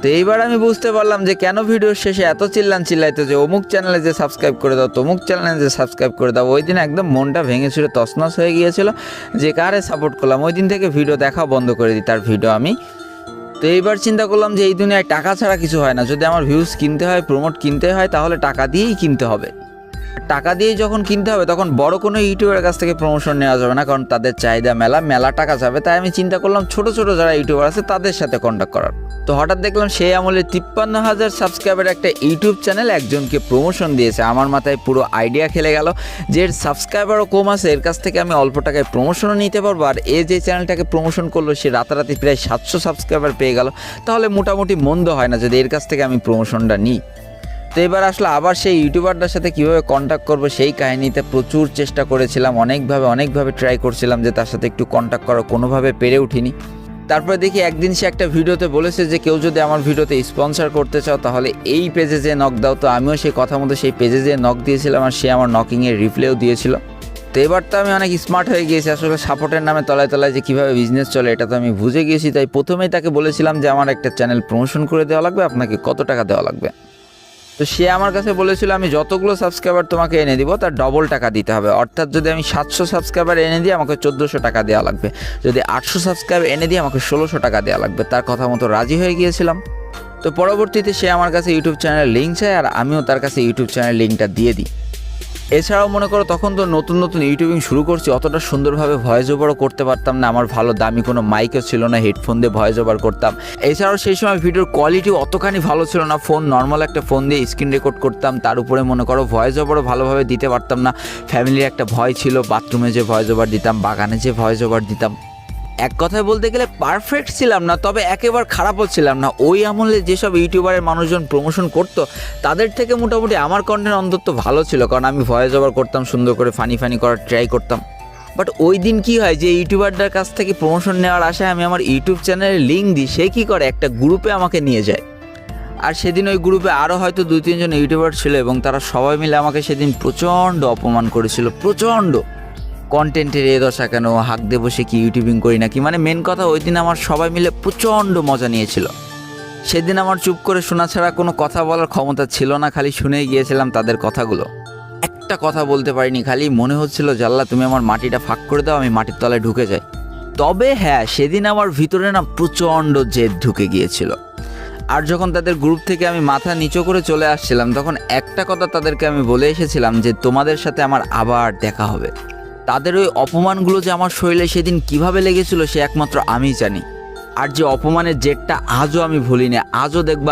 তো এইবার আমি বুঝতে পারলাম যে কেন ভিডিওর শেষে এত চিল্লাইতো যে অমুক চ্যানেলে যে সাবস্ক্রাইব করে দাও, তমুক চ্যানেলে যে সাবস্ক্রাইব করে দাও। ওই দিন একদম মনটা ভেঙে ছুড়ে তছনছ হয়ে গিয়েছিল যে কারে সাপোর্ট করলাম। ওই দিন থেকে ভিডিও দেখা বন্ধ করে দিই, তার ভিডিও আমি। তো এইবার চিন্তা করলাম যে এই দুনিয়ায় টাকা ছাড়া কিছু হয় না। যদি আমার ভিউজ কিনতে হয়, প্রমোট কিনতে হয়, তাহলে টাকা দিয়েই কিনতে হবে। টাকা দিয়েই যখন কিনতে হবে তখন বড় কোনো ইউটিউবের কাছ থেকে প্রমোশন নেওয়া যাবে না, কারণ তাদের চাহিদা মেলা টাকা যাবে। তাই আমি চিন্তা করলাম ছোট যারা ইউটিউবার আছে তাদের সাথে কন্ট্যাক্ট করার। তো হঠাৎ দেখলাম সেই আমলে 53,000 সাবস্ক্রাইবার একটা ইউটিউব চ্যানেল একজনকে প্রমোশন দিয়েছে। আমার মাথায় পুরো আইডিয়া খেলে গেল যে এর সাবস্ক্রাইবারও কম আছে, এর কাছ থেকে আমি অল্প টাকায় প্রমোশনও নিতে পারবো। আর এ যে চ্যানেলটাকে প্রমোশন করলো সে রাতারাতি প্রায় 700 সাবস্ক্রাইবার পেয়ে গেল। তাহলে মোটামুটি মন্দ হয় না যদি এর কাছ থেকে আমি প্রমোশনটা নিই। তো এবার আসলে আবার সেই ইউটিউবারটার সাথে কীভাবে কন্ট্যাক্ট করবো সেই কাহিনিতে প্রচুর চেষ্টা করেছিলাম, অনেকভাবে ট্রাই করছিলাম যে তার সাথে একটু কন্ট্যাক্ট করা, কোনোভাবে পেরে উঠিনি। তারপরে দেখি একদিন সে একটা ভিডিওতে বলেছে যে কেউ যদি আমার ভিডিওতে স্পন্সর করতে চাও তাহলে এই পেজে যে নক দাও। তো আমিও সেই কথা মতো সেই পেজে যে নক দিয়েছিলাম আর সে আমার নকিংয়ের রিপ্লাইও দিয়েছিল। তো এবার তো আমি অনেক স্মার্ট হয়ে গিয়েছি, আসলে সাপোর্টের নামে তলায় যে কীভাবে বিজনেস চলে এটা তো আমি বুঝে গিয়েছি। তাই প্রথমেই তাকে বলেছিলাম যে আমার একটা চ্যানেল প্রমোশন করে দেওয়া লাগবে, আপনাকে কত টাকা দেওয়া লাগবে। তো সে আমার কাছে বলেছিল আমি যতগুলো সাবস্ক্রাইবার তোমাকে এনে দিব তার ডবল টাকা দিতে হবে। অর্থাৎ যদি আমি 700 সাবস্ক্রাইবার এনে দিই আমাকে 1400 টাকা দেওয়া লাগবে, যদি 800 সাবস্ক্রাইবার এনে দিই আমাকে 1600 টাকা দেওয়া লাগবে। তার কথা মতো রাজি হয়ে গিয়েছিলাম। তো পরবর্তীতে সে আমার কাছে ইউটিউব চ্যানেলের লিঙ্ক চায় আর আমিও তার কাছে ইউটিউব চ্যানেলের লিঙ্কটা দিয়ে দিই। এছাড়াও মনে করো তখন তো নতুন ইউটিউবিং শুরু করছি, অতটা সুন্দরভাবে ভয়েস ওভারও করতে পারতাম না। আমার ভালো দামি কোনো মাইকও ছিল না, হেডফোন দিয়ে ভয়েস ওভার করতাম। এছাড়াও সেই সময় ভিডিওর কোয়ালিটিও অতখানি ভালো ছিল না। নর্মাল একটা ফোন দিয়ে স্ক্রিন রেকর্ড করতাম, তার উপরে মনে করো ভয়েস ওভারও ভালোভাবে দিতে পারতাম না। ফ্যামিলির একটা ভয় ছিল, বাথরুমে যে ভয়েস ওভার দিতাম, বাগানে যে ভয়েস ওভার দিতাম। এক কথায় বলতে গেলে পারফেক্ট ছিলাম না, তবে একেবারে খারাপও ছিলাম না। ওই আমলে যেসব ইউটিউবারের মানুষজন প্রমোশন করতো তাদের থেকে মোটামুটি আমার কন্টেন্ট অন্তত ভালো ছিল, কারণ আমি ভয়েস ওভার করতাম, সুন্দর করে ফানি করার ট্রাই করতাম। বাট ওই দিন কী হয় যে ইউটিউবারদের কাছ থেকে প্রমোশন নেওয়ার আশায় আমি আমার ইউটিউব চ্যানেলের লিঙ্ক দিই, সে কী করে একটা গ্রুপে আমাকে নিয়ে যায়। আর সেদিন ওই গ্রুপে আরও হয়তো 2-3 জন ইউটিউবার ছিল এবং তারা সবাই মিলে আমাকে সেদিন প্রচণ্ড অপমান করেছিল, প্রচণ্ড। কন্টেন্টের এ দশা কেন, হাঁক দিয়ে বসে কি ইউটিউবিং করি নাকি, মানে মেন কথা ওই দিন আমার সবাই মিলে প্রচণ্ড মজা নিয়েছিল। সেদিন আমার চুপ করে শোনা ছাড়া কোনো কথা বলার ক্ষমতা ছিল না, খালি শুনেই গিয়েছিলাম তাদের কথাগুলো। একটা কথা বলতে পারিনি, খালি মনে হচ্ছিল জাল্লা তুমি আমার মাটিটা ফাঁক করে দাও, আমি মাটির তলায় ঢুকে যাই। তবে হ্যাঁ, সেদিন আমার ভিতরে না প্রচণ্ড জেদ ঢুকে গিয়েছিল। আর যখন তাদের গ্রুপ থেকে আমি মাথা নিচু করে চলে আসছিলাম তখন একটা কথা তাদেরকে আমি বলে এসেছিলাম যে তোমাদের সাথে আমার আবার দেখা হবে। তাদের ওই অপমানগুলো যে আমার শরীরে সেদিন কিভাবে লেগেছিল সে একমাত্র আমিই জানি। আর যে অপমানের জেদটা আজও আমি ভুলিনি, আজও দেখবো